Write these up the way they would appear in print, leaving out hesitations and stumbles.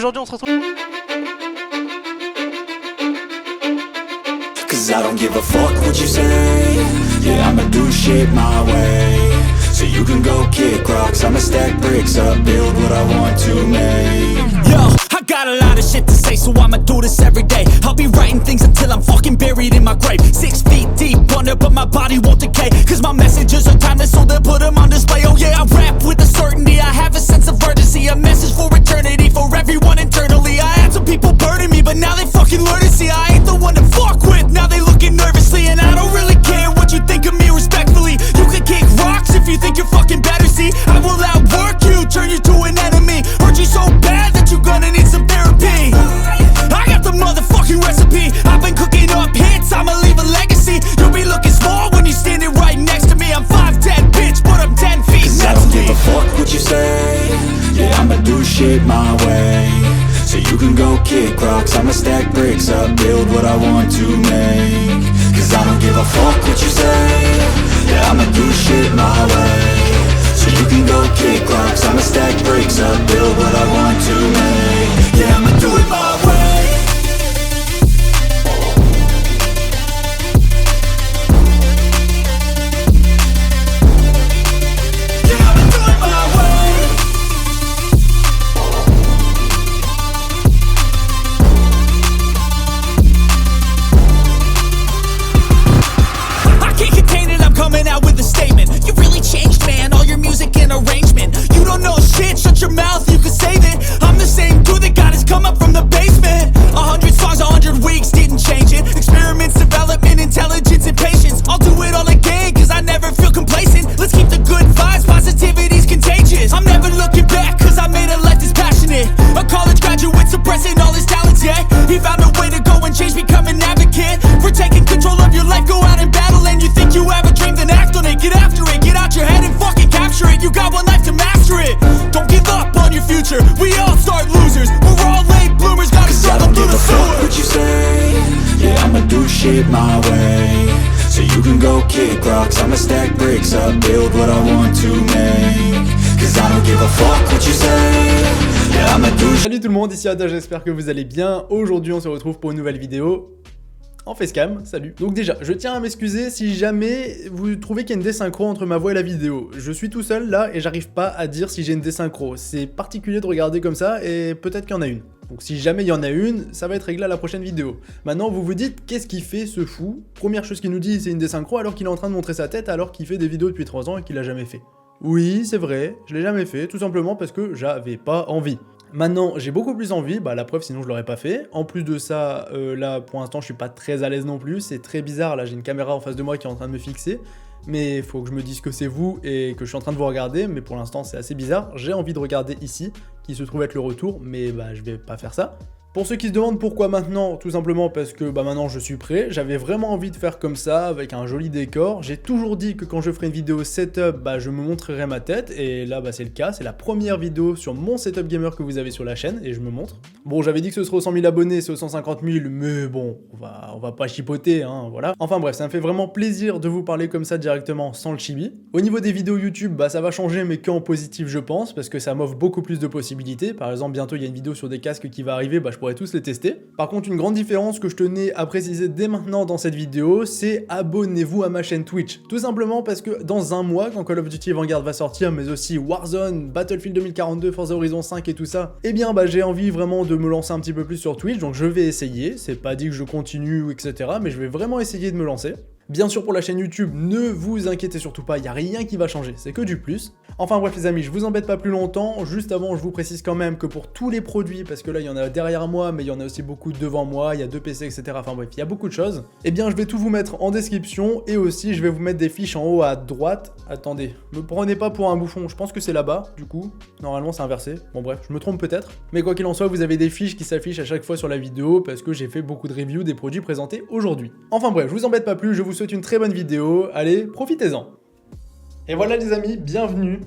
aujourd'hui on se retrouve... Cause I don't give a fuck what you say. Yeah, I'ma do shit my way. So you can go kick rocks, I'ma stack bricks up, build what I want to make. Yo, I got a lot of shit to say, so I'ma do this every day. I'll be writing things until I'm fucking buried in my grave. 6 feet deep under, but my body won't decay. Cause my messages are timeless, so they'll put them on display. Oh yeah, I rap with a certainty, I have a sense of urgency. A message for eternity, for everyone internally. I had some people burning me, but now they fucking learn to see I ain't the one to fuck with, now they looking nervously. And I don't really care what you think of me respectfully. You can kick rocks if you think you're fucking better, see I will outwork you, turn you to an enemy. Hurt you so bad that you're gonna need some therapy. I got the motherfucking recipe, I've been cooking up hits, I'ma leave a legacy. You'll be looking small when you're standing right next to me. I'm 5'10", bitch, but I'm 10 feet. Cause I don't give a fuck what you say. Yeah, I'ma do shit my way. So you can go kick rocks, I'ma stack bricks up, build what I want to make. Cause I don't give a fuck what you say. Yeah, I'ma do shit my way. So you can go kick rocks, I'ma stack bricks up, build what I want to make. Yeah, I'ma do it my way. Shut your mouth, you can save it. I'm the same dude that got his come up from the basement. 100 songs, 100 weeks, didn't change it. Experiments, development, intelligence, and patience. I'll do it all again, cause I never feel complacent. Let's keep the good vibes, positivity's contagious. I'm never looking back, cause I made a life that's passionate. A college graduate suppressing all his talents, yeah. He found a way to go and change, become an advocate. For taking control of your life, go out and battle. And you think you have a dream, then act on it. Get after it, get out your head and fucking capture it. You got one life to master it. Don't give up on your future, we all start losers. We're all late bloomers, gotta struggle through the sewer. What you say? Yeah, I'ma do shit my way. So you can go kick rocks, I'ma stack bricks up, build what I want to make. Cause I don't give a fuck what you say. Yeah, I'ma do. Salut tout le monde, ici Ada, j'espère que vous allez bien. Aujourd'hui on se retrouve pour une nouvelle vidéo en facecam, salut. Donc déjà, je tiens à m'excuser si jamais vous trouvez qu'il y a une désynchro entre ma voix et la vidéo. Je suis tout seul là et j'arrive pas à dire si j'ai une désynchro. C'est particulier de regarder comme ça et peut-être qu'il y en a une. Donc si jamais il y en a une, ça va être réglé à la prochaine vidéo. Maintenant vous vous dites, qu'est-ce qu'il fait ce fou? Première chose qu'il nous dit, c'est une désynchro alors qu'il est en train de montrer sa tête alors qu'il fait des vidéos depuis 3 ans et qu'il l'a jamais fait. Oui, c'est vrai, je l'ai jamais fait, tout simplement parce que j'avais pas envie. Maintenant, j'ai beaucoup plus envie, bah la preuve, sinon je l'aurais pas fait. En plus de ça, là, pour l'instant, je suis pas très à l'aise non plus. C'est très bizarre, là, j'ai une caméra en face de moi qui est en train de me fixer. Mais il faut que je me dise que c'est vous et que je suis en train de vous regarder. Mais pour l'instant, c'est assez bizarre. J'ai envie de regarder ici, qui se trouve être le retour, mais bah je vais pas faire ça. Pour ceux qui se demandent pourquoi maintenant, tout simplement parce que bah maintenant je suis prêt, j'avais vraiment envie de faire comme ça, avec un joli décor. J'ai toujours dit que quand je ferai une vidéo setup, bah je me montrerai ma tête, et là bah c'est le cas, c'est la première vidéo sur mon setup gamer que vous avez sur la chaîne, et je me montre. Bon, j'avais dit que ce serait aux 100 000 abonnés, c'est aux 150 000, mais bon, on va pas chipoter, hein, voilà. Enfin bref, ça me fait vraiment plaisir de vous parler comme ça directement, sans le chibi. Au niveau des vidéos YouTube, bah ça va changer, mais qu'en positif je pense, parce que ça m'offre beaucoup plus de possibilités. Par exemple, bientôt il y a une vidéo sur des casques qui va arriver, bah je pourrais tous les tester. Par contre, une grande différence que je tenais à préciser dès maintenant dans cette vidéo, c'est abonnez-vous à ma chaîne Twitch. Tout simplement parce que dans un mois, quand Call of Duty Vanguard va sortir, mais aussi Warzone, Battlefield 2042, Forza Horizon 5 et tout ça, eh bien bah j'ai envie vraiment de me lancer un petit peu plus sur Twitch, donc je vais essayer. C'est pas dit que je continue, etc., mais je vais vraiment essayer de me lancer. Bien sûr, pour la chaîne YouTube, ne vous inquiétez surtout pas, il n'y a rien qui va changer, c'est que du plus. Enfin bref les amis, je vous embête pas plus longtemps. Juste avant, je vous précise quand même que pour tous les produits, parce que là il y en a derrière moi, mais il y en a aussi beaucoup devant moi, il y a 2 PC, etc. Enfin bref, il y a beaucoup de choses. Eh bien je vais tout vous mettre en description, et aussi je vais vous mettre des fiches en haut à droite. Attendez, me prenez pas pour un bouffon, je pense que c'est là-bas, du coup. Normalement c'est inversé, bon bref, je me trompe peut-être. Mais quoi qu'il en soit, vous avez des fiches qui s'affichent à chaque fois sur la vidéo, parce que j'ai fait beaucoup de reviews des produits présentés aujourd'hui. Enfin bref, je vous embête pas plus, je vous souhaite une très bonne vidéo, allez, profitez-en. Et voilà les amis, bienvenue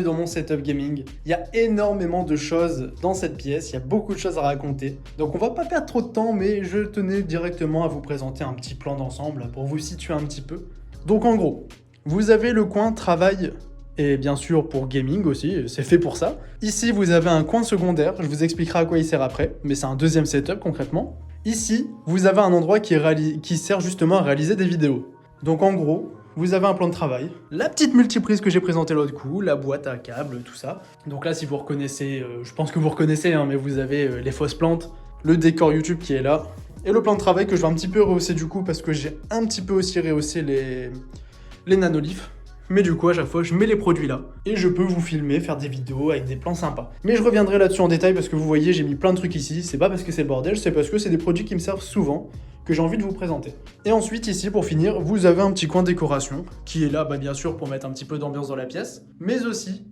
dans mon setup gaming. Il y a énormément de choses dans cette pièce, il y a beaucoup de choses à raconter. Donc on va pas perdre trop de temps, mais je tenais directement à vous présenter un petit plan d'ensemble pour vous situer un petit peu. Donc en gros, vous avez le coin travail Et bien sûr pour gaming aussi, c'est fait pour ça. Ici vous avez un coin secondaire, je vous expliquerai à quoi il sert après, mais c'est un deuxième setup concrètement. Ici, vous avez un endroit qui sert justement à réaliser des vidéos. Donc en gros, vous avez un plan de travail, la petite multiprise que j'ai présentée l'autre coup, la boîte à câbles, tout ça. Donc là si vous reconnaissez, je pense que vous reconnaissez, hein, mais vous avez les fausses plantes, le décor YouTube qui est là, et le plan de travail que je vais un petit peu rehausser du coup parce que j'ai un petit peu aussi rehaussé les nanoliths. Mais du coup, à chaque fois, je mets les produits là. Et je peux vous filmer, faire des vidéos avec des plans sympas. Mais je reviendrai là-dessus en détail parce que vous voyez, j'ai mis plein de trucs ici. C'est pas parce que c'est le bordel, c'est parce que c'est des produits qui me servent souvent, que j'ai envie de vous présenter. Et ensuite, ici, pour finir, vous avez un petit coin décoration, qui est là, bien sûr, pour mettre un petit peu d'ambiance dans la pièce, mais aussi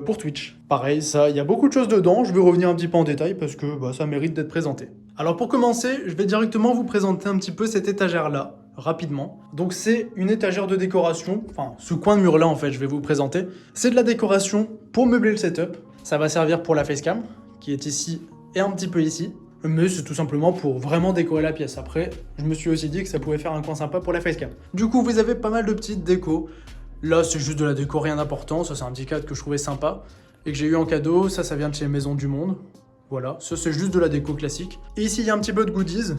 pour Twitch. Pareil, ça, il y a beaucoup de choses dedans, je vais revenir un petit peu en détail parce que ça mérite d'être présenté. Alors pour commencer, je vais directement vous présenter un petit peu cette étagère-là, rapidement. Donc c'est une étagère de décoration, enfin ce coin de mur-là en fait, je vais vous présenter. C'est de la décoration pour meubler le setup. Ça va servir pour la facecam, qui est ici et un petit peu ici. Mais c'est tout simplement pour vraiment décorer la pièce. Après, je me suis aussi dit que ça pouvait faire un coin sympa pour la facecam. Du coup, vous avez pas mal de petites décos. Là, c'est juste de la déco, rien d'important. Ça, c'est un petit cadre que je trouvais sympa et que j'ai eu en cadeau. Ça vient de chez Maison du Monde. Voilà, ça, c'est juste de la déco classique. Et ici, il y a un petit peu de goodies.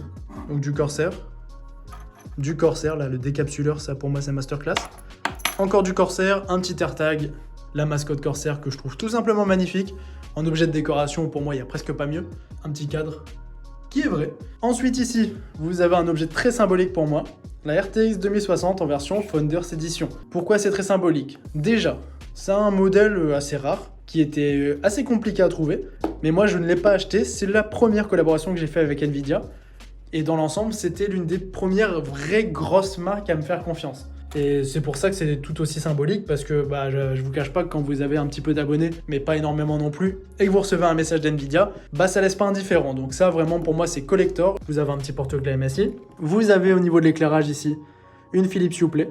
Donc du Corsair. Du Corsair, là, le décapsuleur, ça pour moi, c'est masterclass. Encore du Corsair, un petit AirTag. La mascotte Corsair que je trouve tout simplement magnifique. En objet de décoration, pour moi, il n'y a presque pas mieux. Un petit cadre qui est vrai. Ensuite, ici, vous avez un objet très symbolique pour moi. La RTX 2060 en version Founders Edition. Pourquoi c'est très symbolique? Déjà, c'est un modèle assez rare, qui était assez compliqué à trouver. Mais moi, je ne l'ai pas acheté. C'est la première collaboration que j'ai fait avec Nvidia. Et dans l'ensemble, c'était l'une des premières vraies grosses marques à me faire confiance. Et c'est pour ça que c'est tout aussi symbolique, parce que je vous cache pas que quand vous avez un petit peu d'abonnés, mais pas énormément non plus, et que vous recevez un message d'Nvidia, ça laisse pas indifférent. Donc ça, vraiment, pour moi, c'est collector. Vous avez un petit porte-clés MSI. Vous avez au niveau de l'éclairage ici, une Philips Hue,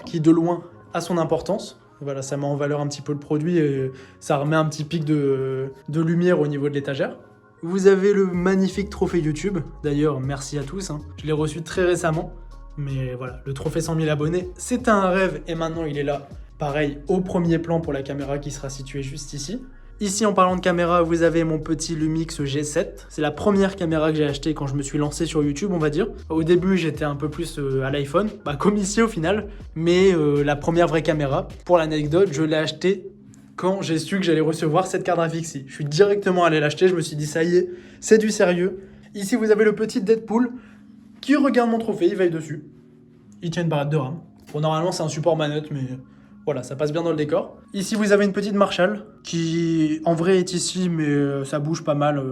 qui de loin a son importance. Voilà, ça met en valeur un petit peu le produit et ça remet un petit pic de lumière au niveau de l'étagère. Vous avez le magnifique trophée YouTube. D'ailleurs, merci à tous. Je l'ai reçu très récemment. Mais voilà, le trophée 100 000 abonnés, c'était un rêve et maintenant il est là. Pareil, au premier plan pour la caméra qui sera située juste ici. Ici, en parlant de caméra, vous avez mon petit Lumix G7. C'est la première caméra que j'ai achetée quand je me suis lancé sur YouTube, on va dire. Au début, j'étais un peu plus à l'iPhone, comme ici au final. Mais la première vraie caméra, pour l'anecdote, je l'ai achetée quand j'ai su que j'allais recevoir cette carte graphique-ci. Je suis directement allé l'acheter, je me suis dit ça y est, c'est du sérieux. Ici, vous avez le petit Deadpool qui regarde mon trophée, il veille dessus. Il tient une barrette de RAM. Bon, normalement, c'est un support manette, mais voilà, ça passe bien dans le décor. Ici, vous avez une petite Marshall qui, en vrai, est ici, mais ça bouge pas mal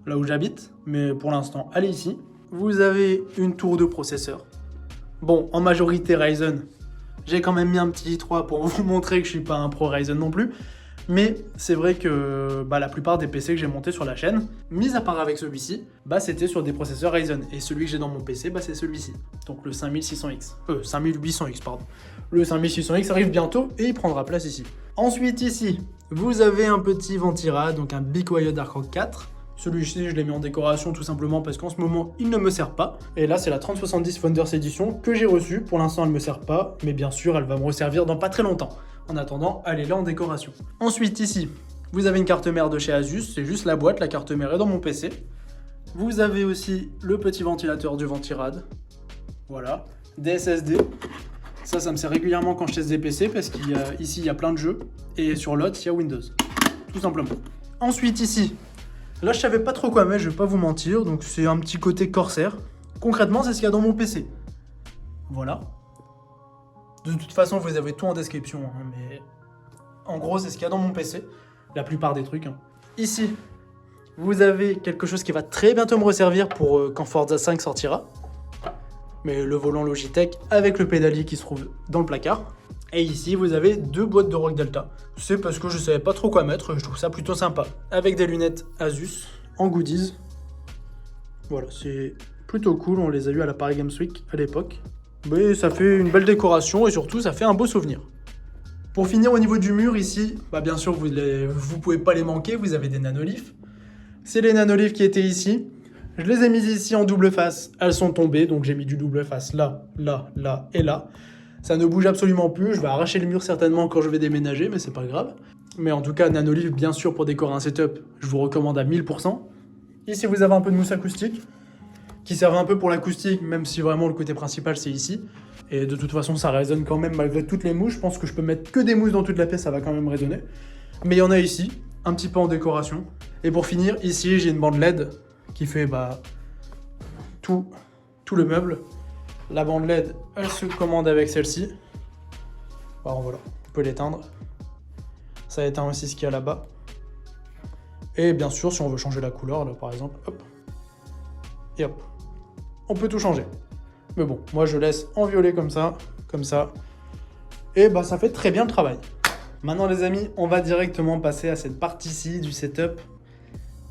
là où j'habite. Mais pour l'instant, elle est ici. Vous avez une tour de processeur. Bon, en majorité Ryzen. J'ai quand même mis un petit i3 pour vous montrer que je suis pas un pro Ryzen non plus. Mais c'est vrai que la plupart des PC que j'ai montés sur la chaîne, mis à part avec celui-ci, c'était sur des processeurs Ryzen. Et celui que j'ai dans mon PC, c'est celui-ci. Donc le 5600X. 5800X, pardon. Le 5600X arrive bientôt et il prendra place ici. Ensuite, ici, vous avez un petit Ventira, donc un Be Quiet Dark Rock 4. Celui-ci, je l'ai mis en décoration tout simplement parce qu'en ce moment, il ne me sert pas. Et là, c'est la 3070 Founders Edition que j'ai reçue. Pour l'instant, elle ne me sert pas, mais bien sûr, elle va me resservir dans pas très longtemps. En attendant, elle est là en décoration. Ensuite, ici, vous avez une carte mère de chez Asus. C'est juste la boîte, la carte mère est dans mon PC. Vous avez aussi le petit ventilateur du Ventirad. Voilà. Des SSD. Ça me sert régulièrement quand je teste des PC parce qu'ici, il y a plein de jeux. Et sur l'autre, il y a Windows. Tout simplement. Ensuite, ici, là, je savais pas trop quoi mettre, je vais pas vous mentir. Donc, c'est un petit côté Corsair. Concrètement, c'est ce qu'il y a dans mon PC. Voilà. De toute façon, vous avez tout en description, mais en gros, c'est ce qu'il y a dans mon PC, la plupart des trucs. Ici, vous avez quelque chose qui va très bientôt me resservir pour quand Forza 5 sortira. Mais le volant Logitech avec le pédalier qui se trouve dans le placard. Et ici, vous avez 2 boîtes de Rock Delta. C'est parce que je savais pas trop quoi mettre, je trouve ça plutôt sympa. Avec des lunettes Asus en goodies. Voilà, c'est plutôt cool, on les a eu à la Paris Games Week à l'époque. Mais ça fait une belle décoration et surtout ça fait un beau souvenir. Pour finir au niveau du mur ici, bien sûr vous pouvez pas les manquer, vous avez des nanoliths. C'est les nanoliths qui étaient ici. Je les ai mis ici en double face, elles sont tombées, donc j'ai mis du double face là, là, là et là. Ça ne bouge absolument plus, je vais arracher le mur certainement quand je vais déménager, mais c'est pas grave. Mais en tout cas, Nanolive, bien sûr, pour décorer un setup, je vous recommande à 1000%. Ici, vous avez un peu de mousse acoustique, qui sert un peu pour l'acoustique, même si vraiment le côté principal, c'est ici. Et de toute façon, ça résonne quand même malgré toutes les mousses. Je pense que je peux mettre que des mousses dans toute la pièce, ça va quand même résonner. Mais il y en a ici, un petit peu en décoration. Et pour finir, ici, j'ai une bande LED qui fait tout le meuble. La bande LED, elle se commande avec celle-ci. Alors voilà, on peut l'éteindre. Ça éteint aussi ce qu'il y a là-bas. Et bien sûr, si on veut changer la couleur, là par exemple, hop, et hop, on peut tout changer. Mais bon, moi je laisse en violet comme ça, et ça fait très bien le travail. Maintenant les amis, on va directement passer à cette partie-ci du setup.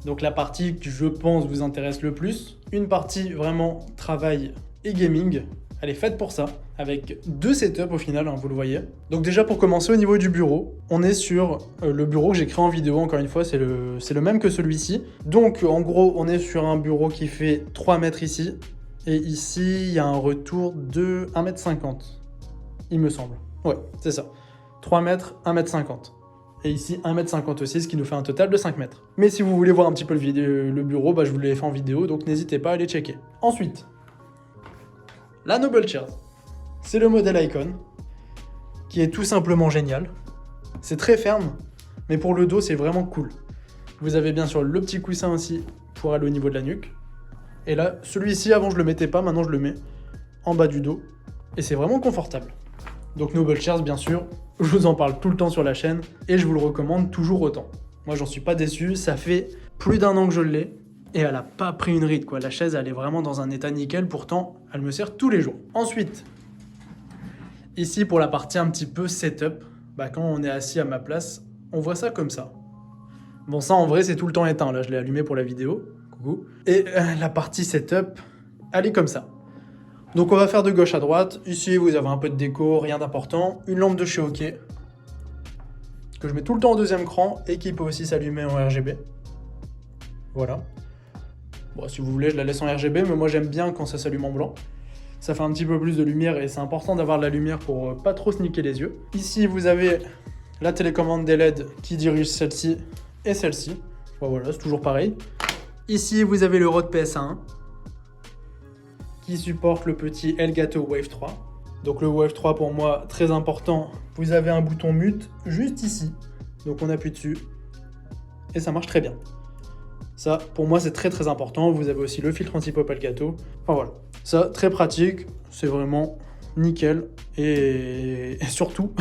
Donc la partie que je pense vous intéresse le plus, une partie vraiment travail et gaming. Elle est faite pour ça, avec 2 setups au final, vous le voyez. Donc déjà pour commencer au niveau du bureau, on est sur le bureau que j'ai créé en vidéo, encore une fois, c'est le même que celui-ci. Donc en gros, on est sur un bureau qui fait 3 mètres ici, et ici, il y a un retour de 1,50 m, il me semble. Ouais, c'est ça. 3 mètres, 1,50 m. Et ici, 1,50 m aussi, ce qui nous fait un total de 5 mètres. Mais si vous voulez voir un petit peu le bureau, je vous l'ai fait en vidéo, donc n'hésitez pas à aller checker. Ensuite, la Noble Chairs. C'est le modèle Icon, qui est tout simplement génial. C'est très ferme, mais pour le dos, c'est vraiment cool. Vous avez bien sûr le petit coussin aussi pour aller au niveau de la nuque. Et là, celui-ci, avant je le mettais pas, maintenant je le mets en bas du dos. Et c'est vraiment confortable. Donc Noble Chairs, bien sûr, je vous en parle tout le temps sur la chaîne, et je vous le recommande toujours autant. Moi, j'en suis pas déçu, ça fait plus d'1 an que je l'ai, et elle a pas pris une ride, quoi. La chaise, elle est vraiment dans un état nickel, pourtant, elle me sert tous les jours. Ensuite, ici, pour la partie un petit peu setup, quand on est assis à ma place, on voit ça comme ça. Bon, ça, en vrai, c'est tout le temps éteint, là, je l'ai allumé pour la vidéo. Coucou. Et la partie setup, elle est comme ça. Donc, on va faire de gauche à droite. Ici, vous avez un peu de déco, rien d'important. Une lampe de chez OK, que je mets tout le temps en 2e cran, et qui peut aussi s'allumer en RGB. Voilà. Bon, si vous voulez, je la laisse en RGB, mais moi j'aime bien quand ça s'allume en blanc. Ça fait un petit peu plus de lumière et c'est important d'avoir de la lumière pour pas trop se niquer les yeux. Ici, vous avez la télécommande des LED qui dirige celle-ci et celle-ci. Bon, voilà, c'est toujours pareil. Ici, vous avez le Rode PSA1 qui supporte le petit Elgato Wave 3. Donc le Wave 3, pour moi, très important. Vous avez un bouton mute juste ici. Donc on appuie dessus et ça marche très bien. Ça, pour moi, c'est très très important. Vous avez aussi le filtre anti-pop Elgato. Enfin voilà, ça, très pratique. C'est vraiment nickel. Et surtout,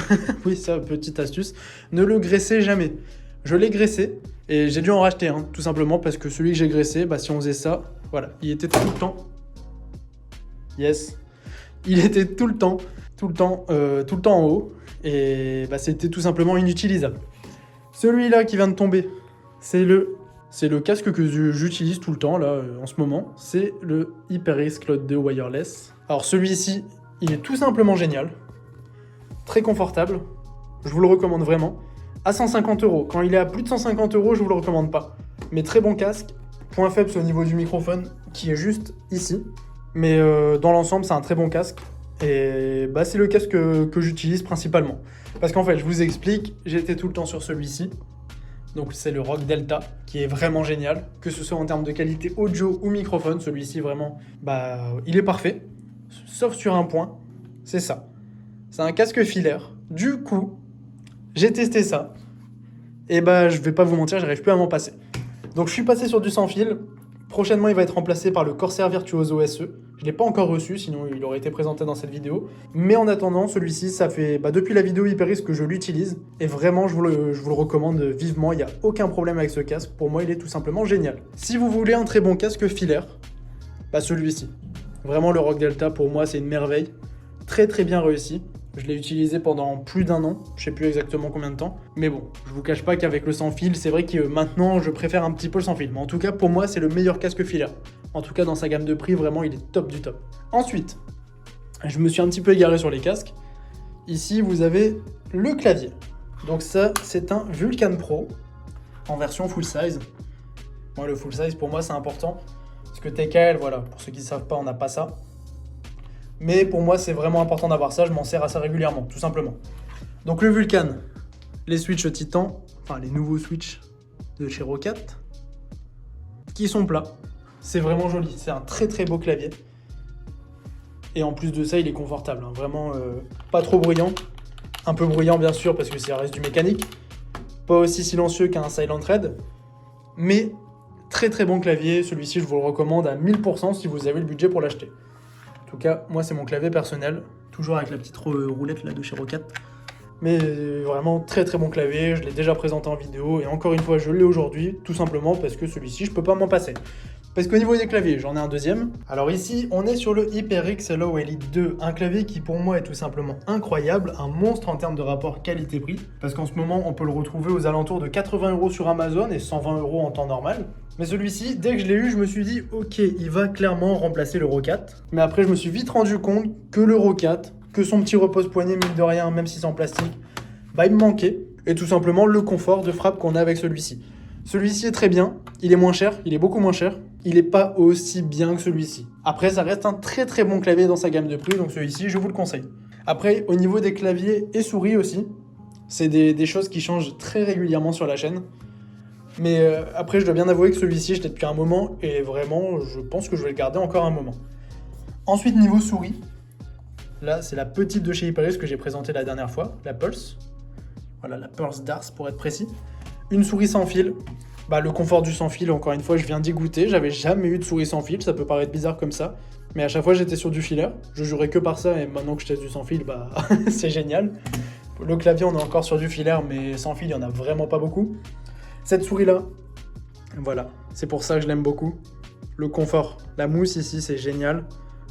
oui, ça, petite astuce, ne le graissez jamais. Je l'ai graissé et j'ai dû en racheter un, tout simplement parce que celui que j'ai graissé, si on faisait ça, voilà, il était tout le temps. Yes. Il était tout le temps en haut. Et c'était tout simplement inutilisable. Celui-là qui vient de tomber, c'est le casque que j'utilise tout le temps, là, en ce moment. C'est le HyperX Cloud 2 Wireless. Alors celui-ci, il est tout simplement génial. Très confortable. Je vous le recommande vraiment. À 150 €. Quand il est à plus de 150 €, je vous le recommande pas. Mais très bon casque. Point faible, c'est au niveau du microphone, qui est juste ici. Mais dans l'ensemble, c'est un très bon casque. Et c'est le casque que j'utilise principalement. Parce qu'en fait, je vous explique, j'étais tout le temps sur celui-ci. Donc c'est le Rogue Delta, qui est vraiment génial. Que ce soit en termes de qualité audio ou microphone, celui-ci vraiment, il est parfait. Sauf sur un point, c'est ça. C'est un casque filaire. Du coup, j'ai testé ça. Et je vais pas vous mentir, j'arrive plus à m'en passer. Donc je suis passé sur du sans fil. Prochainement, il va être remplacé par le Corsair Virtuoso SE. Je ne l'ai pas encore reçu, sinon il aurait été présenté dans cette vidéo. Mais en attendant, celui-ci, ça fait depuis la vidéo HyperX que je l'utilise. Et vraiment, je vous le recommande vivement. Il n'y a aucun problème avec ce casque. Pour moi, il est tout simplement génial. Si vous voulez un très bon casque filaire, celui-ci. Vraiment, le Rogue Delta, pour moi, c'est une merveille. Très très bien réussi. Je l'ai utilisé pendant plus d'1 an, je sais plus exactement combien de temps. Mais bon, je vous cache pas qu'avec le sans fil, c'est vrai que maintenant je préfère un petit peu le sans fil. Mais en tout cas, pour moi, c'est le meilleur casque filaire. En tout cas, dans sa gamme de prix, vraiment, il est top du top. Ensuite, je me suis un petit peu égaré sur les casques. Ici, vous avez le clavier. Donc ça, c'est un Vulcan Pro en version full size. Moi, le full size, pour moi, c'est important. Parce que TKL, voilà, pour ceux qui ne savent pas, on n'a pas ça. Mais pour moi, c'est vraiment important d'avoir ça, je m'en sers assez régulièrement, tout simplement. Donc le Vulcan, les switches Titan, enfin les nouveaux switches de chez Roccat, qui sont plats. C'est vraiment joli, c'est un très très beau clavier. Et en plus de ça, il est confortable, hein. Vraiment pas trop bruyant. Un peu bruyant bien sûr parce que ça reste du mécanique. Pas aussi silencieux qu'un Silent Red. Mais très très bon clavier, celui-ci je vous le recommande à 1000% si vous avez le budget pour l'acheter. En tout cas, moi c'est mon clavier personnel, toujours avec la petite roulette là de chez Roccat. Mais vraiment très très bon clavier, je l'ai déjà présenté en vidéo et encore une fois je l'ai aujourd'hui, tout simplement parce que celui-ci je peux pas m'en passer. Parce qu'au niveau des claviers, j'en ai un deuxième. Alors ici, on est sur le HyperX Hello Elite 2, un clavier qui pour moi est tout simplement incroyable, un monstre en termes de rapport qualité-prix. Parce qu'en ce moment, on peut le retrouver aux alentours de 80 € sur Amazon et 120 € en temps normal. Mais celui-ci, dès que je l'ai eu, je me suis dit, ok, il va clairement remplacer le Roccat. Mais après, je me suis vite rendu compte que le Roccat, que son petit repose-poignet, mine de rien, même si c'est en plastique, bah il me manquait. Et tout simplement le confort de frappe qu'on a avec celui-ci. Celui-ci est très bien, il est moins cher, il est beaucoup moins cher. Il n'est pas aussi bien que celui-ci. Après, ça reste un très très bon clavier dans sa gamme de prix, donc celui-ci, je vous le conseille. Après, au niveau des claviers et souris aussi, c'est des choses qui changent très régulièrement sur la chaîne. Mais après, je dois bien avouer que celui-ci, je l'ai depuis un moment, et vraiment, je pense que je vais le garder encore un moment. Ensuite, niveau souris, là, c'est la petite de chez HyperX que j'ai présentée la dernière fois, la Pulse. Voilà, la Pulse Darts pour être précis. Une souris sans fil. Bah, le confort du sans fil, encore une fois, je viens d'y goûter. J'avais jamais eu de souris sans fil, ça peut paraître bizarre comme ça. Mais à chaque fois, j'étais sur du filaire. Je jurais que par ça, et maintenant que je teste du sans fil, bah, c'est génial. Le clavier, on est encore sur du filaire, mais sans fil, il n'y en a vraiment pas beaucoup. Cette souris-là, voilà, c'est pour ça que je l'aime beaucoup. Le confort, la mousse ici, c'est génial.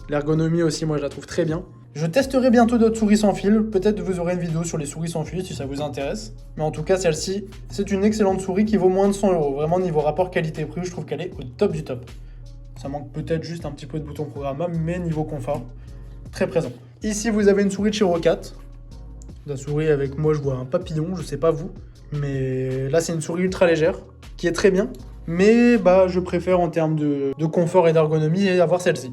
L'ergonomie aussi, moi, je la trouve très bien. Je testerai bientôt d'autres souris sans fil, peut-être vous aurez une vidéo sur les souris sans fil si ça vous intéresse. Mais en tout cas, celle-ci, c'est une excellente souris qui vaut moins de 100 €. Vraiment, niveau rapport qualité-prix, je trouve qu'elle est au top du top. Ça manque peut-être juste un petit peu de bouton programmable, mais niveau confort, très présent. Ici, vous avez une souris de chez Roccat. La souris avec moi, je vois un papillon, je sais pas vous. Mais là, c'est une souris ultra légère, qui est très bien. Mais bah, je préfère en termes de confort et d'ergonomie avoir celle-ci.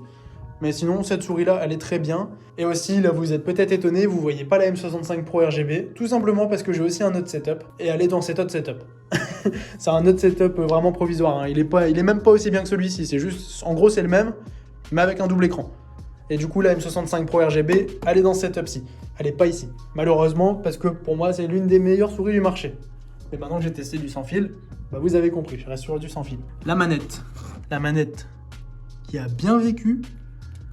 Mais sinon, cette souris-là, elle est très bien. Et aussi, là, vous êtes peut-être étonné, vous voyez pas la M65 Pro RGB, tout simplement parce que j'ai aussi un autre setup, et elle est dans cet autre setup. C'est un autre setup vraiment provisoire, hein. Il est même pas aussi bien que celui-ci, c'est juste, en gros, c'est le même, mais avec un double écran. Et du coup, la M65 Pro RGB, elle est dans ce setup-ci. Elle est pas ici. Malheureusement, parce que pour moi, c'est l'une des meilleures souris du marché. Mais maintenant que j'ai testé du sans fil, bah vous avez compris, je reste sur du sans fil. La manette qui a bien vécu.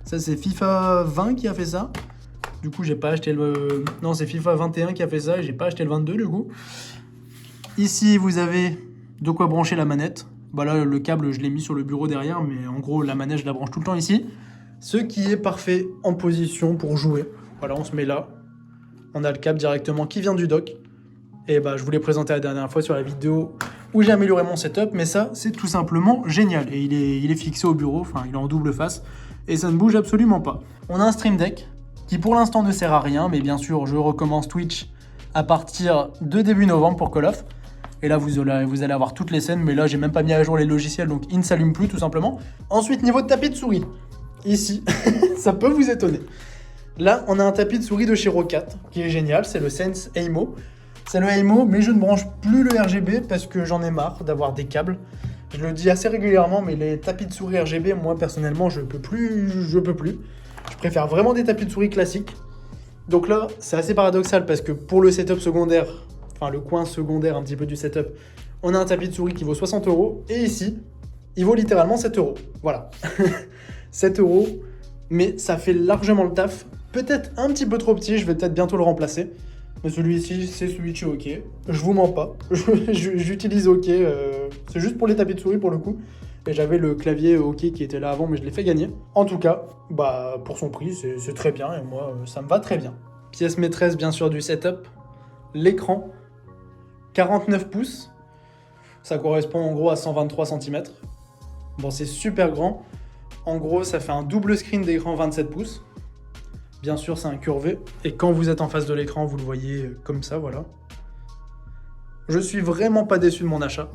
Ça, c'est FIFA 20 qui a fait ça. Du coup, j'ai pas acheté le... Non, c'est FIFA 21 qui a fait ça et j'ai pas acheté le 22 du coup. Ici, vous avez de quoi brancher la manette. Bah là, le câble, je l'ai mis sur le bureau derrière, mais en gros, la manette, je la branche tout le temps ici. Ce qui est parfait en position pour jouer. Voilà, on se met là. On a le câble directement qui vient du dock. Et bah, je vous l'ai présenté la dernière fois sur la vidéo où j'ai amélioré mon setup, mais ça, c'est tout simplement génial. Et il est fixé au bureau, enfin, il est en double face. Et ça ne bouge absolument pas. On a un Stream Deck qui pour l'instant ne sert à rien, mais bien sûr je recommence Twitch à partir de début novembre pour Call of. Et là vous allez avoir toutes les scènes, mais là j'ai même pas mis à jour les logiciels, donc il ne s'allume plus tout simplement. Ensuite, niveau de tapis de souris, ici, ça peut vous étonner. Là on a un tapis de souris de chez Roccat qui est génial, c'est le Sense Aimo. C'est le Aimo, mais je ne branche plus le RGB parce que j'en ai marre d'avoir des câbles. Je le dis assez régulièrement, mais les tapis de souris RGB, moi personnellement, je peux plus. Je préfère vraiment des tapis de souris classiques. Donc là, c'est assez paradoxal parce que pour le setup secondaire, enfin le coin secondaire un petit peu du setup, on a un tapis de souris qui vaut 60 €. Et ici, il vaut littéralement 7 €. Voilà. 7 €, mais ça fait largement le taf. Peut-être un petit peu trop petit, je vais peut-être bientôt le remplacer. Mais celui-ci, c'est switché OK. Je vous mens pas. J'utilise OK. C'est juste pour les tapis de souris pour le coup. Et j'avais le clavier OK qui était là avant, mais je l'ai fait gagner. En tout cas, bah, pour son prix, c'est très bien. Et moi, ça me va très bien. Pièce maîtresse, bien sûr, du setup. L'écran. 49 pouces. Ça correspond en gros à 123 cm. Bon, c'est super grand. En gros, ça fait un double screen d'écran 27 pouces. Bien sûr, c'est incurvé. Et quand vous êtes en face de l'écran, vous le voyez comme ça, voilà. Je suis vraiment pas déçu de mon achat.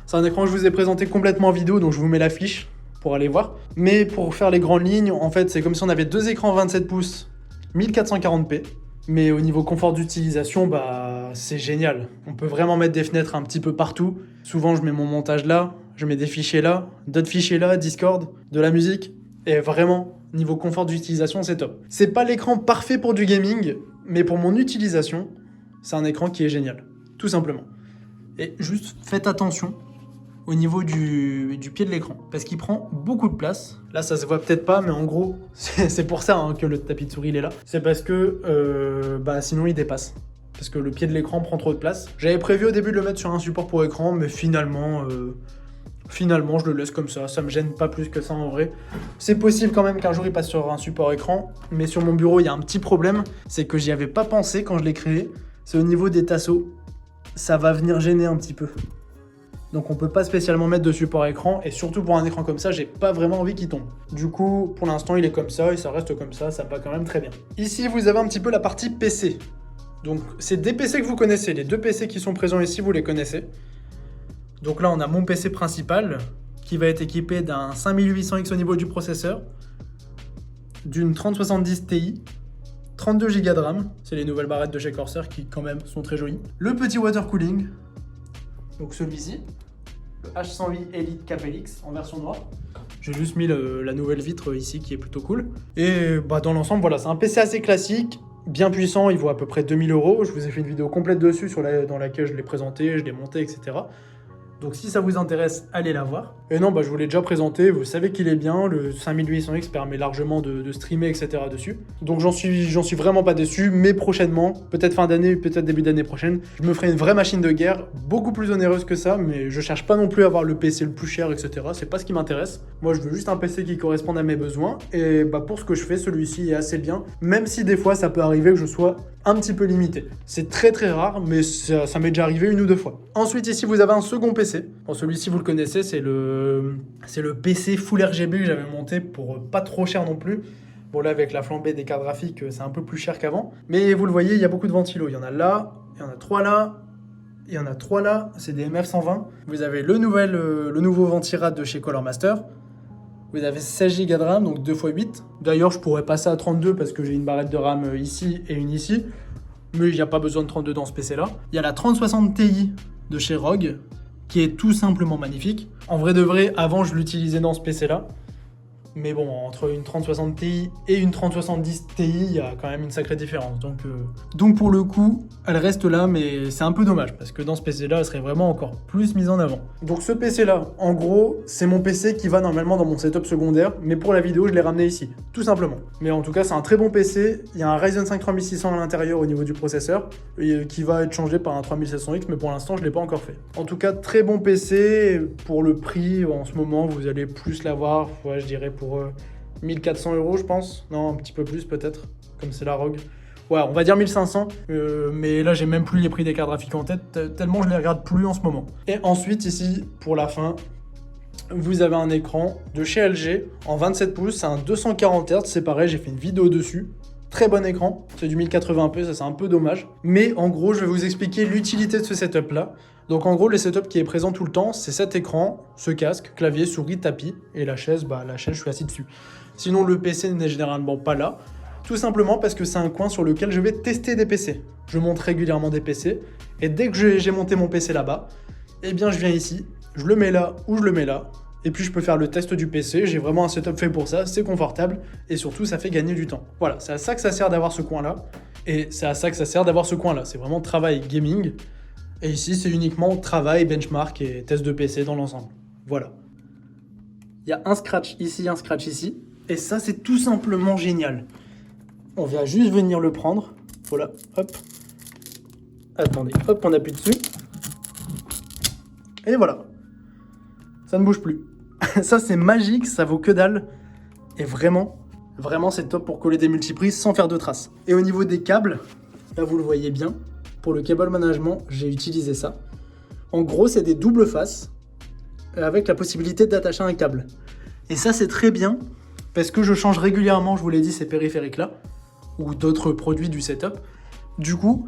C'est un écran que je vous ai présenté complètement en vidéo, donc je vous mets la fiche pour aller voir. Mais pour faire les grandes lignes, en fait, c'est comme si on avait deux écrans 27 pouces, 1440p. Mais au niveau confort d'utilisation, bah, c'est génial. On peut vraiment mettre des fenêtres un petit peu partout. Souvent, je mets mon montage là, je mets des fichiers là, d'autres fichiers là, Discord, de la musique. Et vraiment, niveau confort d'utilisation, c'est top. C'est pas l'écran parfait pour du gaming, mais pour mon utilisation, c'est un écran qui est génial. Tout simplement. Et juste, faites attention au niveau du pied de l'écran, parce qu'il prend beaucoup de place. Là, ça se voit peut-être pas, mais en gros, c'est pour ça que le tapis de souris il est là. C'est parce que sinon il dépasse. Parce que le pied de l'écran prend trop de place. J'avais prévu au début de le mettre sur un support pour écran, mais finalement, je le laisse comme ça. Ça me gêne pas plus que ça en vrai. C'est possible quand même qu'un jour il passe sur un support écran, mais sur mon bureau, il y a un petit problème. C'est que j'y avais pas pensé quand je l'ai créé. C'est au niveau des tasseaux. Ça va venir gêner un petit peu. Donc on peut pas spécialement mettre de support écran, et surtout pour un écran comme ça, j'ai pas vraiment envie qu'il tombe. Du coup, pour l'instant, il est comme ça, et ça reste comme ça va quand même très bien. Ici, vous avez un petit peu la partie PC. Donc c'est des PC que vous connaissez, les deux PC qui sont présents ici, vous les connaissez. Donc là, on a mon PC principal, qui va être équipé d'un 5800X au niveau du processeur, d'une 3070 Ti, 32 Go de RAM, c'est les nouvelles barrettes de chez Corsair qui quand même sont très jolies. Le petit water cooling, donc celui-ci, le H108 Elite KPLX en version noire. J'ai juste mis la nouvelle vitre ici qui est plutôt cool. Et dans l'ensemble, voilà, c'est un PC assez classique, bien puissant, il vaut à peu près 2000 €. Je vous ai fait une vidéo complète dessus dans laquelle je l'ai présenté, je l'ai monté, etc. Donc si ça vous intéresse, allez la voir. Et non, je vous l'ai déjà présenté, vous savez qu'il est bien, le 5800X permet largement de streamer, etc. dessus. Donc j'en suis vraiment pas déçu, mais prochainement, peut-être fin d'année, peut-être début d'année prochaine, je me ferai une vraie machine de guerre, beaucoup plus onéreuse que ça, mais je cherche pas non plus à avoir le PC le plus cher, etc. C'est pas ce qui m'intéresse. Moi je veux juste un PC qui corresponde à mes besoins, et pour ce que je fais, celui-ci est assez bien, même si des fois ça peut arriver que je sois un petit peu limité. C'est très très rare, mais ça m'est déjà arrivé une ou deux fois. Ensuite ici vous avez un second PC. Bon, celui-ci vous le connaissez, c'est le PC Full RGB que j'avais monté pour pas trop cher non plus. Bon là avec la flambée des cartes graphiques c'est un peu plus cher qu'avant. Mais vous le voyez, il y a beaucoup de ventilos. Il y en a là, il y en a 3 là, il y en a 3 là, c'est des MF120. Vous avez le nouveau Ventirad de chez Color Master. Vous avez 16 Go de RAM, donc 2x8. D'ailleurs, je pourrais passer à 32 parce que j'ai une barrette de RAM ici et une ici. Mais il n'y a pas besoin de 32 dans ce PC-là. Il y a la 3060 Ti de chez ROG, qui est tout simplement magnifique. En vrai de vrai, avant, je l'utilisais dans ce PC-là. Mais bon, entre une 3060 Ti et une 3070 Ti, il y a quand même une sacrée différence. Donc pour le coup, elle reste là, mais c'est un peu dommage, parce que dans ce PC-là, elle serait vraiment encore plus mise en avant. Donc ce PC-là, en gros, c'est mon PC qui va normalement dans mon setup secondaire, mais pour la vidéo, je l'ai ramené ici, tout simplement. Mais en tout cas, c'est un très bon PC. Il y a un Ryzen 5 3600 à l'intérieur au niveau du processeur, qui va être changé par un 3700X, mais pour l'instant, je ne l'ai pas encore fait. En tout cas, très bon PC. Pour le prix, en ce moment, vous allez plus l'avoir, ouais, je dirais pour 1400 €, je pense. Non, un petit peu plus peut-être, comme c'est la ROG. Ouais, on va dire 1500, mais là j'ai même plus les prix des cartes graphiques en tête, tellement je les regarde plus en ce moment. Et ensuite ici, pour la fin, vous avez un écran de chez LG en 27 pouces, c'est un 240 Hz, c'est pareil, j'ai fait une vidéo dessus. Très bon écran, c'est du 1080p, ça c'est un peu dommage. Mais en gros, je vais vous expliquer l'utilité de ce setup là. Donc en gros, le setup qui est présent tout le temps, c'est cet écran, ce casque, clavier, souris, tapis, et la chaise, je suis assis dessus. Sinon, le PC n'est généralement pas là, tout simplement parce que c'est un coin sur lequel je vais tester des PC. Je monte régulièrement des PC, et dès que j'ai monté mon PC là-bas, eh bien je viens ici, je le mets là ou je le mets là, et puis je peux faire le test du PC, j'ai vraiment un setup fait pour ça, c'est confortable, et surtout ça fait gagner du temps. Voilà, c'est à ça que ça sert d'avoir ce coin-là, et c'est à ça que ça sert d'avoir ce coin-là, c'est vraiment travail gaming, et ici c'est uniquement travail, benchmark et test de PC dans l'ensemble. Voilà. Il y a un scratch ici, un scratch ici, et ça c'est tout simplement génial. On va juste venir le prendre, voilà, hop. Attendez, hop, on appuie dessus, et voilà. Ça ne bouge plus. Ça c'est magique, ça vaut que dalle. Et vraiment c'est top pour coller des multiprises sans faire de traces. Et au niveau des câbles, là vous le voyez bien, pour le cable management, j'ai utilisé ça. En gros, c'est des doubles faces avec la possibilité d'attacher un câble. Et ça c'est très bien parce que je change régulièrement, je vous l'ai dit, ces périphériques là ou d'autres produits du setup. Du coup,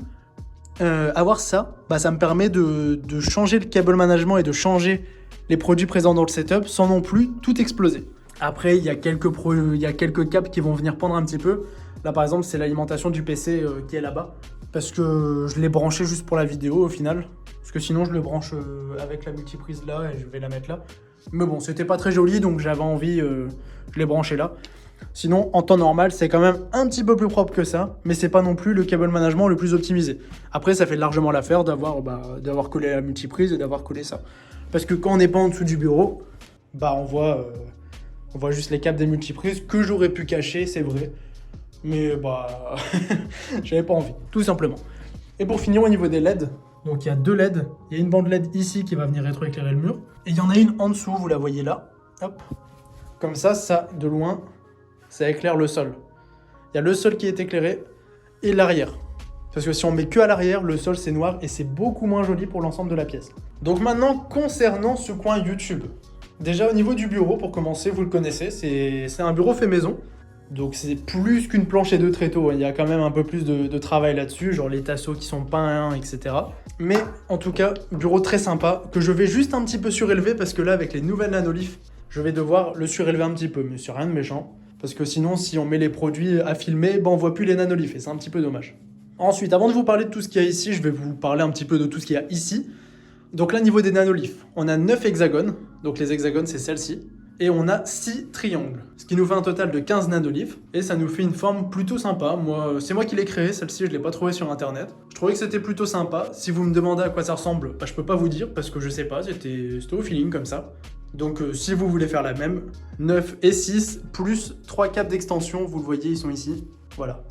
avoir ça, bah, ça me permet de changer le cable management et de changer les produits présents dans le setup sans non plus tout exploser. Après, il y a quelques câbles qui vont venir pendre un petit peu. Là, par exemple, c'est l'alimentation du PC qui est là-bas. Parce que je l'ai branché juste pour la vidéo au final. Parce que sinon, je le branche avec la multiprise là et je vais la mettre là. Mais bon, c'était pas très joli, donc j'avais envie, je l'ai branché là. Sinon, en temps normal, c'est quand même un petit peu plus propre que ça, mais c'est pas non plus le cable management le plus optimisé. Après, ça fait largement l'affaire d'avoir collé la multiprise et d'avoir collé ça. Parce que quand on n'est pas en dessous du bureau, bah on voit juste les câbles des multiprises que j'aurais pu cacher, c'est vrai. Mais bah, j'avais pas envie, tout simplement. Et pour finir, au niveau des LED, donc il y a 2 LED. Il y a une bande LED ici qui va venir rétroéclairer le mur. Et il y en a une en dessous, vous la voyez là. Hop. Comme ça, de loin, ça éclaire le sol. Il y a le sol qui est éclairé et l'arrière. Parce que si on met que à l'arrière, le sol c'est noir et c'est beaucoup moins joli pour l'ensemble de la pièce. Donc maintenant, concernant ce coin YouTube. Déjà au niveau du bureau, pour commencer, vous le connaissez, c'est un bureau fait maison. Donc c'est plus qu'une planche et 2 tréteaux, il y a quand même un peu plus de travail là-dessus, genre les tasseaux qui sont peints, etc. Mais en tout cas, bureau très sympa, que je vais juste un petit peu surélever parce que là, avec les nouvelles nanolith, je vais devoir le surélever un petit peu, mais c'est rien de méchant. Parce que sinon, si on met les produits à filmer, on voit plus les nanolith et c'est un petit peu dommage. Ensuite, avant de vous parler de tout ce qu'il y a ici, je vais vous parler un petit peu de tout ce qu'il y a ici. Donc là, niveau des nanolith, on a 9 hexagones, donc les hexagones c'est celle-ci. Et on a 6 triangles, ce qui nous fait un total de 15 nanolith, et ça nous fait une forme plutôt sympa. C'est moi qui l'ai créée, celle-ci je l'ai pas trouvée sur internet. Je trouvais que c'était plutôt sympa. Si vous me demandez à quoi ça ressemble, bah, je peux pas vous dire, parce que je sais pas, c'était au feeling comme ça. Donc si vous voulez faire la même, 9 et 6, plus 3 câbles d'extension, vous le voyez, ils sont ici, voilà.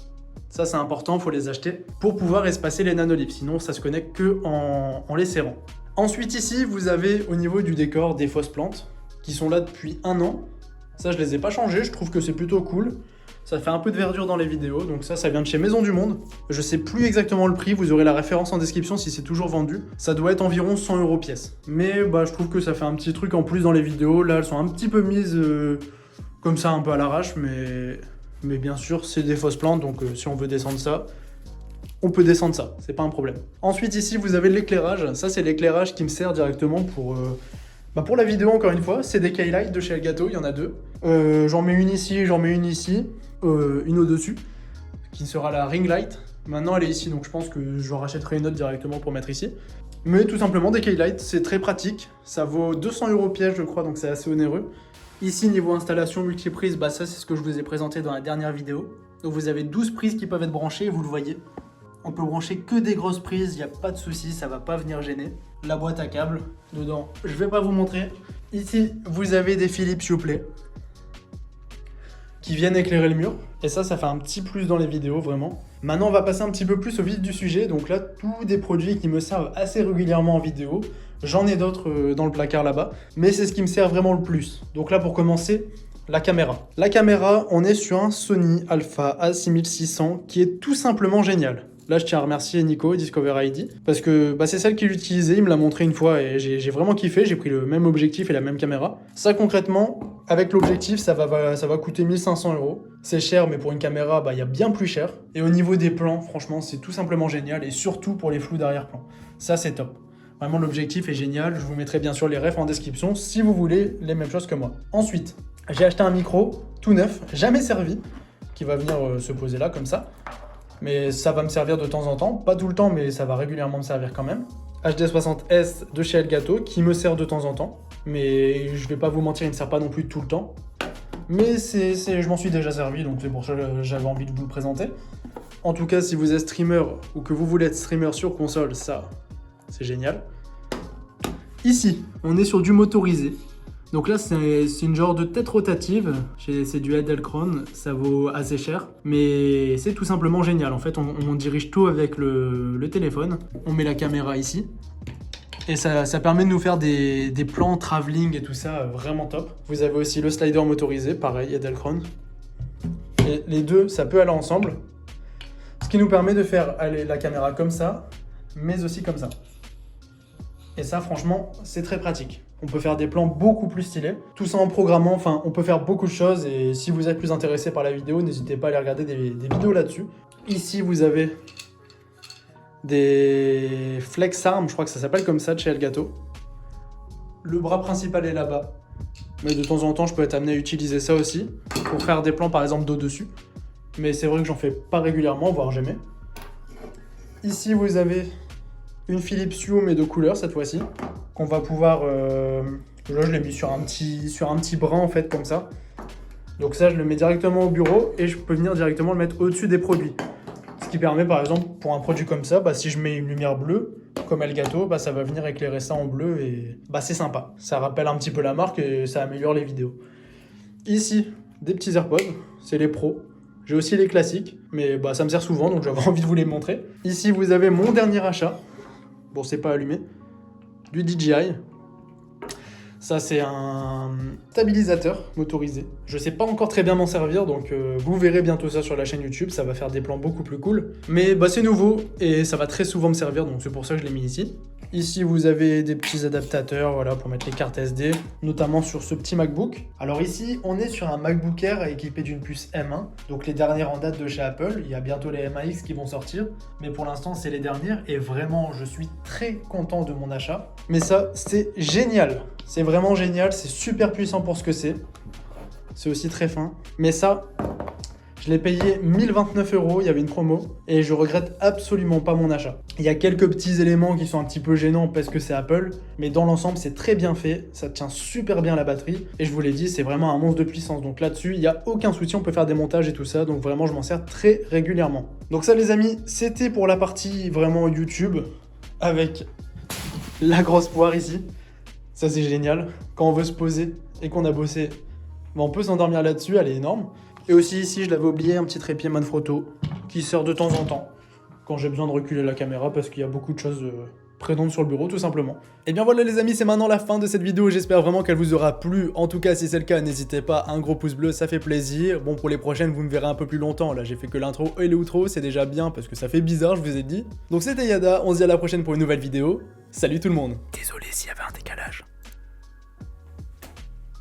Ça c'est important, faut les acheter, pour pouvoir espacer les nanolith, sinon ça se connecte que en les serrant. Ensuite ici, vous avez au niveau du décor des fausses plantes, qui sont là depuis 1 an. Ça, je les ai pas changés, je trouve que c'est plutôt cool. Ça fait un peu de verdure dans les vidéos, donc ça vient de chez Maison du Monde. Je sais plus exactement le prix, vous aurez la référence en description si c'est toujours vendu. Ça doit être environ 100 € pièce. Mais bah, je trouve que ça fait un petit truc en plus dans les vidéos. Là, elles sont un petit peu mises comme ça, un peu à l'arrache, mais bien sûr, c'est des fausses plantes, donc si on veut descendre ça, on peut descendre ça, c'est pas un problème. Ensuite, ici, vous avez l'éclairage. Ça, c'est l'éclairage qui me sert directement pour la vidéo, encore une fois, c'est des K-Light de chez Elgato, il y en a 2. J'en mets une ici, j'en mets une ici, une au-dessus, qui sera la ring light. Maintenant, elle est ici, donc je pense que je rachèterai une autre directement pour mettre ici. Mais tout simplement, des K-Light, c'est très pratique. Ça vaut 200 € pièce, je crois, donc c'est assez onéreux. Ici, niveau installation multiprise, bah ça, c'est ce que je vous ai présenté dans la dernière vidéo. Donc vous avez 12 prises qui peuvent être branchées, vous le voyez. On peut brancher que des grosses prises, il n'y a pas de souci, ça va pas venir gêner. La boîte à câbles, dedans, je vais pas vous montrer. Ici, vous avez des Philips Hue qui viennent éclairer le mur. Et ça fait un petit plus dans les vidéos, vraiment. Maintenant, on va passer un petit peu plus au vif du sujet. Donc là, tous des produits qui me servent assez régulièrement en vidéo. J'en ai d'autres dans le placard là-bas. Mais c'est ce qui me sert vraiment le plus. Donc là, pour commencer, la caméra. La caméra, on est sur un Sony Alpha A6600 qui est tout simplement génial. Là, je tiens à remercier Nico, Discover ID, parce que bah, c'est celle qu'il utilisait, il me l'a montré une fois et j'ai vraiment kiffé, j'ai pris le même objectif et la même caméra. Ça, concrètement, avec l'objectif, ça va coûter 1500 €. C'est cher, mais pour une caméra, bah, y a bien plus cher. Et au niveau des plans, franchement, c'est tout simplement génial, et surtout pour les flous d'arrière-plan. Ça, c'est top. Vraiment, l'objectif est génial, je vous mettrai bien sûr les refs en description si vous voulez les mêmes choses que moi. Ensuite, j'ai acheté un micro tout neuf, jamais servi, qui va venir se poser là, comme ça. Mais ça va me servir de temps en temps, pas tout le temps, mais ça va régulièrement me servir quand même. HD60S de chez Elgato, qui me sert de temps en temps, mais je vais pas vous mentir, il ne me sert pas non plus tout le temps. Mais je m'en suis déjà servi, donc c'est pour ça que j'avais envie de vous le présenter. En tout cas, si vous êtes streamer ou que vous voulez être streamer sur console, ça, c'est génial. Ici, on est sur du motorisé. Donc là, c'est une genre de tête rotative, c'est du Edelkrone, ça vaut assez cher, mais c'est tout simplement génial. En fait, on dirige tout avec le téléphone, on met la caméra ici, et ça permet de nous faire des plans travelling et tout ça, vraiment top. Vous avez aussi le slider motorisé, pareil, Edelkrone. Et les deux, ça peut aller ensemble, ce qui nous permet de faire aller la caméra comme ça, mais aussi comme ça. Et ça, franchement, c'est très pratique. On peut faire des plans beaucoup plus stylés. Tout ça en programmant, enfin, on peut faire beaucoup de choses. Et si vous êtes plus intéressé par la vidéo, n'hésitez pas à aller regarder des vidéos là-dessus. Ici, vous avez des flex arms, je crois que ça s'appelle comme ça de chez Elgato. Le bras principal est là-bas, mais de temps en temps je peux être amené à utiliser ça aussi pour faire des plans par exemple dos dessus. Mais c'est vrai que j'en fais pas régulièrement, voire jamais. Ici vous avez une Philips Hue mais de couleur cette fois-ci, qu'on va pouvoir... Là je l'ai mis sur un petit brin en fait comme ça. Donc ça je le mets directement au bureau et je peux venir directement le mettre au-dessus des produits. Ce qui permet par exemple pour un produit comme ça, si je mets une lumière bleue, comme Elgato, ça va venir éclairer ça en bleu et c'est sympa. Ça rappelle un petit peu la marque et ça améliore les vidéos. Ici, des petits AirPods, c'est les pros. J'ai aussi les classiques, mais ça me sert souvent donc j'avais envie de vous les montrer. Ici vous avez mon dernier achat. Bon, c'est pas allumé. Du DJI. Ça, c'est un stabilisateur motorisé. Je sais pas encore très bien m'en servir, donc vous verrez bientôt ça sur la chaîne YouTube. Ça va faire des plans beaucoup plus cool. Mais c'est nouveau et ça va très souvent me servir, donc c'est pour ça que je l'ai mis ici. Ici, vous avez des petits adaptateurs pour mettre les cartes SD, notamment sur ce petit MacBook. Alors ici, on est sur un MacBook Air équipé d'une puce M1, donc les dernières en date de chez Apple. Il y a bientôt les M1X qui vont sortir, mais pour l'instant, c'est les dernières et vraiment, je suis très content de mon achat. Mais ça, c'est génial. C'est vraiment génial, c'est super puissant pour ce que c'est. C'est aussi très fin. Mais ça, je l'ai payé 1029 €, il y avait une promo, et je regrette absolument pas mon achat. Il y a quelques petits éléments qui sont un petit peu gênants parce que c'est Apple, mais dans l'ensemble, c'est très bien fait, ça tient super bien la batterie, et je vous l'ai dit, c'est vraiment un monstre de puissance. Donc là-dessus, il n'y a aucun souci, on peut faire des montages et tout ça, donc vraiment, je m'en sers très régulièrement. Donc ça, les amis, c'était pour la partie vraiment YouTube, avec la grosse poire ici. Ça, c'est génial. Quand on veut se poser et qu'on a bossé, on peut s'endormir là-dessus, elle est énorme. Et aussi ici, je l'avais oublié, un petit trépied Manfrotto qui sert de temps en temps quand j'ai besoin de reculer la caméra parce qu'il y a beaucoup de choses présentes sur le bureau, tout simplement. Et bien voilà les amis, c'est maintenant la fin de cette vidéo. J'espère vraiment qu'elle vous aura plu. En tout cas, si c'est le cas, n'hésitez pas, un gros pouce bleu, ça fait plaisir. Bon, pour les prochaines, vous me verrez un peu plus longtemps. Là, j'ai fait que l'intro et l'outro, c'est déjà bien parce que ça fait bizarre, je vous ai dit. Donc c'était Yada, on se dit à la prochaine pour une nouvelle vidéo. Salut tout le monde. Désolé s'il y avait un décalage.